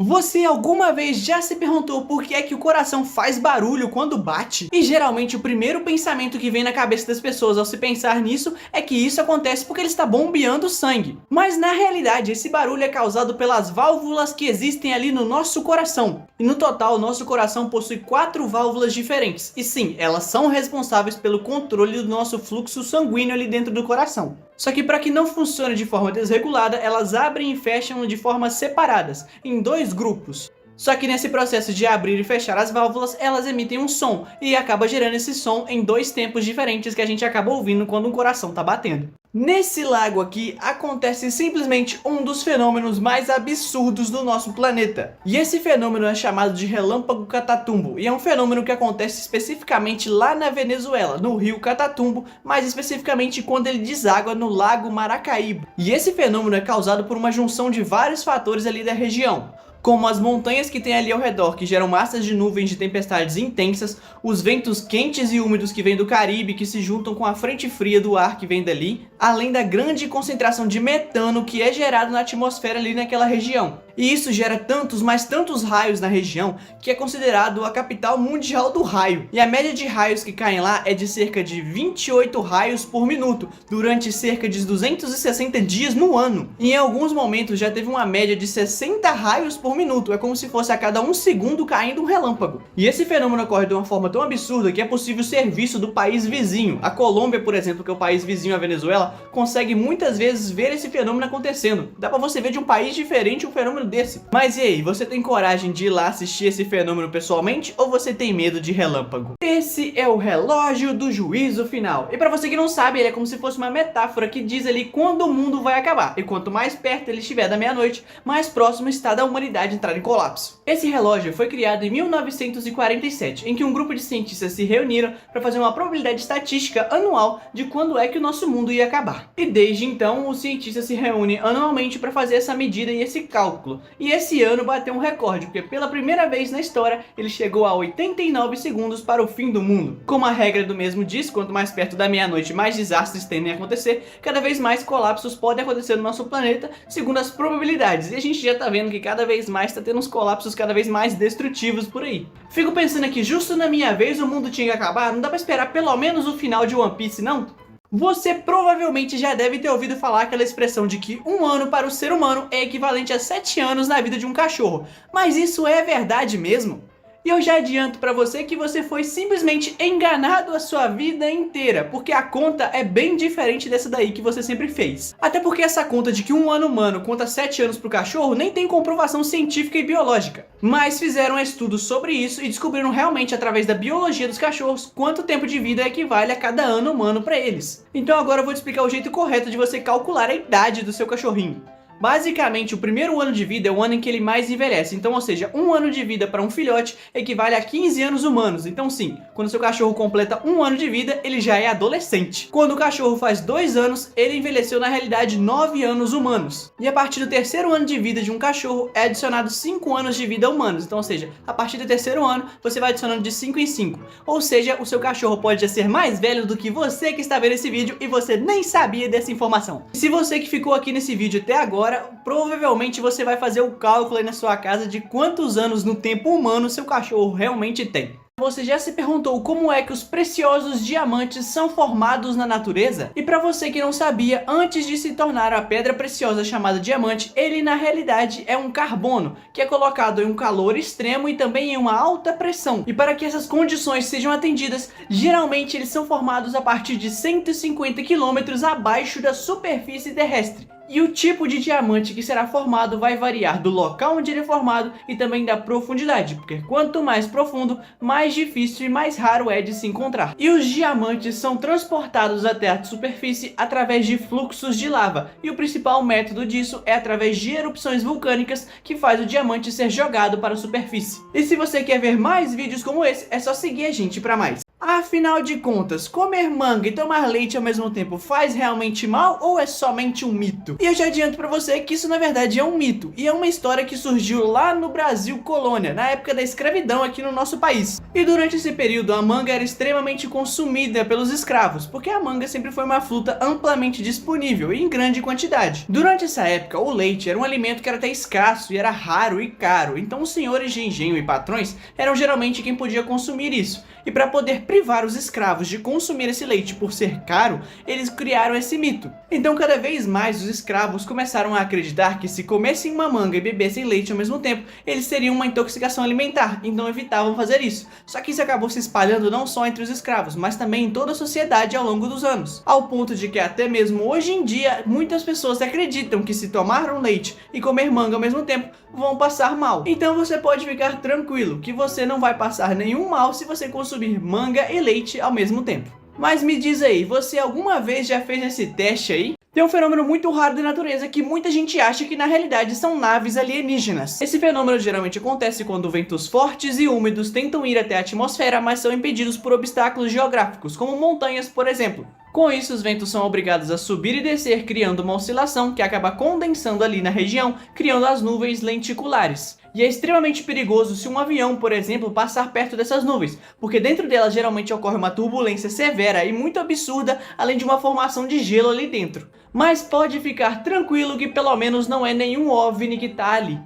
Você alguma vez já se perguntou por que é que o coração faz barulho quando bate? E geralmente o primeiro pensamento que vem na cabeça das pessoas ao se pensar nisso é que isso acontece porque ele está bombeando sangue. Mas na realidade esse barulho é causado pelas válvulas que existem ali no nosso coração. E no total nosso coração possui 4 válvulas diferentes. E sim, elas são responsáveis pelo controle do nosso fluxo sanguíneo ali dentro do coração. Só que para que não funcione de forma desregulada, elas abrem e fecham de formas separadas, em 2 grupos. Só que nesse processo de abrir e fechar as válvulas, elas emitem um som, e acaba gerando esse som em 2 tempos diferentes que a gente acaba ouvindo quando um coração está batendo. Nesse lago aqui, acontece simplesmente um dos fenômenos mais absurdos do nosso planeta. E esse fenômeno é chamado de relâmpago Catatumbo, e é um fenômeno que acontece especificamente lá na Venezuela, no rio Catatumbo, mais especificamente quando ele deságua no lago Maracaibo. E esse fenômeno é causado por uma junção de vários fatores ali da região, como as montanhas que tem ali ao redor, que geram massas de nuvens de tempestades intensas, os ventos quentes e úmidos que vêm do Caribe, que se juntam com a frente fria do ar que vem dali, além da grande concentração de metano que é gerado na atmosfera ali naquela região. E isso gera tantos, mas tantos raios na região, que é considerado a capital mundial do raio. E a média de raios que caem lá é de cerca de 28 raios por minuto, durante cerca de 260 dias no ano. E em alguns momentos já teve uma média de 60 raios por minuto, é como se fosse a cada 1 segundo caindo um relâmpago. E esse fenômeno ocorre de uma forma tão absurda que é possível ser visto do país vizinho. A Colômbia, por exemplo, que é o país vizinho à Venezuela, consegue muitas vezes ver esse fenômeno acontecendo. Dá pra você ver de um país diferente um fenômeno desse. Mas e aí, você tem coragem de ir lá assistir esse fenômeno pessoalmente ou você tem medo de relâmpago? Esse é o relógio do juízo final. E pra você que não sabe, ele é como se fosse uma metáfora que diz ali quando o mundo vai acabar. E quanto mais perto ele estiver da meia-noite, mais próximo está da humanidade entrar em colapso. Esse relógio foi criado em 1947, em que um grupo de cientistas se reuniram para fazer uma probabilidade estatística anual de quando é que o nosso mundo ia acabar. E desde então, os cientistas se reúnem anualmente para fazer essa medida e esse cálculo. E esse ano bateu um recorde, porque pela primeira vez na história, ele chegou a 89 segundos para o fim do mundo. Como a regra do mesmo diz, quanto mais perto da meia-noite, mais desastres tendem a acontecer, cada vez mais colapsos podem acontecer no nosso planeta, segundo as probabilidades. E a gente já tá vendo que cada vez mais tá tendo uns colapsos cada vez mais destrutivos por aí. Fico pensando aqui, justo na minha vez o mundo tinha que acabar? Não dá pra esperar pelo menos o final de One Piece, não? Você provavelmente já deve ter ouvido falar aquela expressão de que um ano para o ser humano é equivalente a 7 anos na vida de um cachorro. Mas isso é verdade mesmo? E eu já adianto pra você que você foi simplesmente enganado a sua vida inteira, porque a conta é bem diferente dessa daí que você sempre fez. Até porque essa conta de que um ano humano conta 7 anos pro cachorro nem tem comprovação científica e biológica. Mas fizeram estudos sobre isso e descobriram realmente através da biologia dos cachorros quanto tempo de vida equivale a cada ano humano pra eles. Então agora eu vou te explicar o jeito correto de você calcular a idade do seu cachorrinho. Basicamente, o primeiro ano de vida é o ano em que ele mais envelhece. Então, ou seja, um ano de vida para um filhote equivale a 15 anos humanos. Então sim, quando seu cachorro completa um ano de vida, ele já é adolescente. Quando o cachorro faz 2 anos, ele envelheceu na realidade 9 anos humanos. E a partir do terceiro ano de vida de um cachorro, é adicionado 5 anos de vida humanos. Então, ou seja, a partir do terceiro ano, você vai adicionando de 5 em 5. Ou seja, o seu cachorro pode já ser mais velho do que você que está vendo esse vídeo e você nem sabia dessa informação. E se você que ficou aqui nesse vídeo até agora, provavelmente você vai fazer o cálculo aí na sua casa de quantos anos no tempo humano seu cachorro realmente tem. Você já se perguntou como é que os preciosos diamantes são formados na natureza? E para você que não sabia, antes de se tornar a pedra preciosa chamada diamante, ele na realidade é um carbono, que é colocado em um calor extremo e também em uma alta pressão. E para que essas condições sejam atendidas, geralmente eles são formados a partir de 150 km abaixo da superfície terrestre. E o tipo de diamante que será formado vai variar do local onde ele é formado e também da profundidade, porque quanto mais profundo, mais difícil e mais raro é de se encontrar. E os diamantes são transportados até a superfície através de fluxos de lava, e o principal método disso é através de erupções vulcânicas que faz o diamante ser jogado para a superfície. E se você quer ver mais vídeos como esse, é só seguir a gente para mais. Afinal de contas, comer manga e tomar leite ao mesmo tempo faz realmente mal ou é somente um mito? E eu já adianto pra você que isso na verdade é um mito, e é uma história que surgiu lá no Brasil colônia, na época da escravidão aqui no nosso país. E durante esse período a manga era extremamente consumida pelos escravos, porque a manga sempre foi uma fruta amplamente disponível e em grande quantidade. Durante essa época o leite era um alimento que era até escasso e era raro e caro, então os senhores de engenho e patrões eram geralmente quem podia consumir isso. E para poder privar os escravos de consumir esse leite por ser caro, eles criaram esse mito. Então cada vez mais os escravos começaram a acreditar que se comessem uma manga e bebessem leite ao mesmo tempo, eles teriam uma intoxicação alimentar, então evitavam fazer isso. Só que isso acabou se espalhando não só entre os escravos, mas também em toda a sociedade ao longo dos anos. Ao ponto de que até mesmo hoje em dia, muitas pessoas acreditam que se tomar um leite e comer manga ao mesmo tempo, vão passar mal. Então você pode ficar tranquilo que você não vai passar nenhum mal se você consumir manga e leite ao mesmo tempo. Mas me diz aí, você alguma vez já fez esse teste aí? Tem um fenômeno muito raro da natureza que muita gente acha que na realidade são naves alienígenas. Esse fenômeno geralmente acontece quando ventos fortes e úmidos tentam ir até a atmosfera, mas são impedidos por obstáculos geográficos, como montanhas, por exemplo. Com isso, os ventos são obrigados a subir e descer, criando uma oscilação que acaba condensando ali na região, criando as nuvens lenticulares. E é extremamente perigoso se um avião, por exemplo, passar perto dessas nuvens, porque dentro delas geralmente ocorre uma turbulência severa e muito absurda, além de uma formação de gelo ali dentro. Mas pode ficar tranquilo que pelo menos não é nenhum OVNI que tá ali.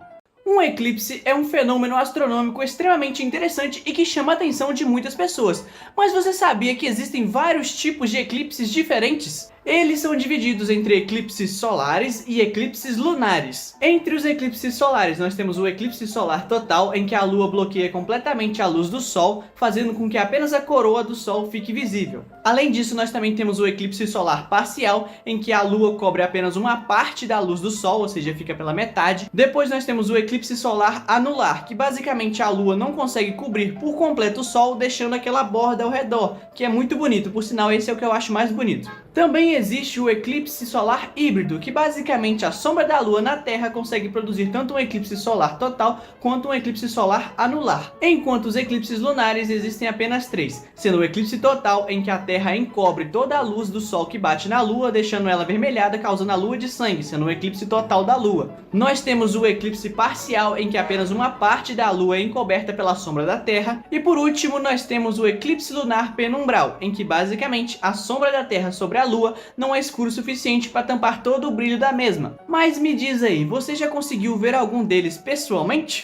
Um eclipse é um fenômeno astronômico extremamente interessante e que chama a atenção de muitas pessoas. Mas você sabia que existem vários tipos de eclipses diferentes? Eles são divididos entre eclipses solares e eclipses lunares. Entre os eclipses solares, nós temos o eclipse solar total, em que a lua bloqueia completamente a luz do sol, fazendo com que apenas a coroa do sol fique visível. Além disso, nós também temos o eclipse solar parcial, em que a lua cobre apenas uma parte da luz do sol, ou seja, fica pela metade. Depois nós temos o eclipse solar anular, que basicamente a lua não consegue cobrir por completo o sol, deixando aquela borda ao redor, que é muito bonito, por sinal esse é o que eu acho mais bonito. Também existe o eclipse solar híbrido, que basicamente a sombra da lua na Terra consegue produzir tanto um eclipse solar total quanto um eclipse solar anular. Enquanto os eclipses lunares existem apenas 3, sendo o eclipse total, em que a Terra encobre toda a luz do sol que bate na lua, deixando ela avermelhada, causando a lua de sangue, sendo o eclipse total da lua. Nós temos o eclipse parcial, em que apenas uma parte da lua é encoberta pela sombra da Terra. E por último nós temos o eclipse lunar penumbral, em que basicamente a sombra da Terra sobre a lua não é escuro o suficiente para tampar todo o brilho da mesma. Mas me diz aí, você já conseguiu ver algum deles pessoalmente?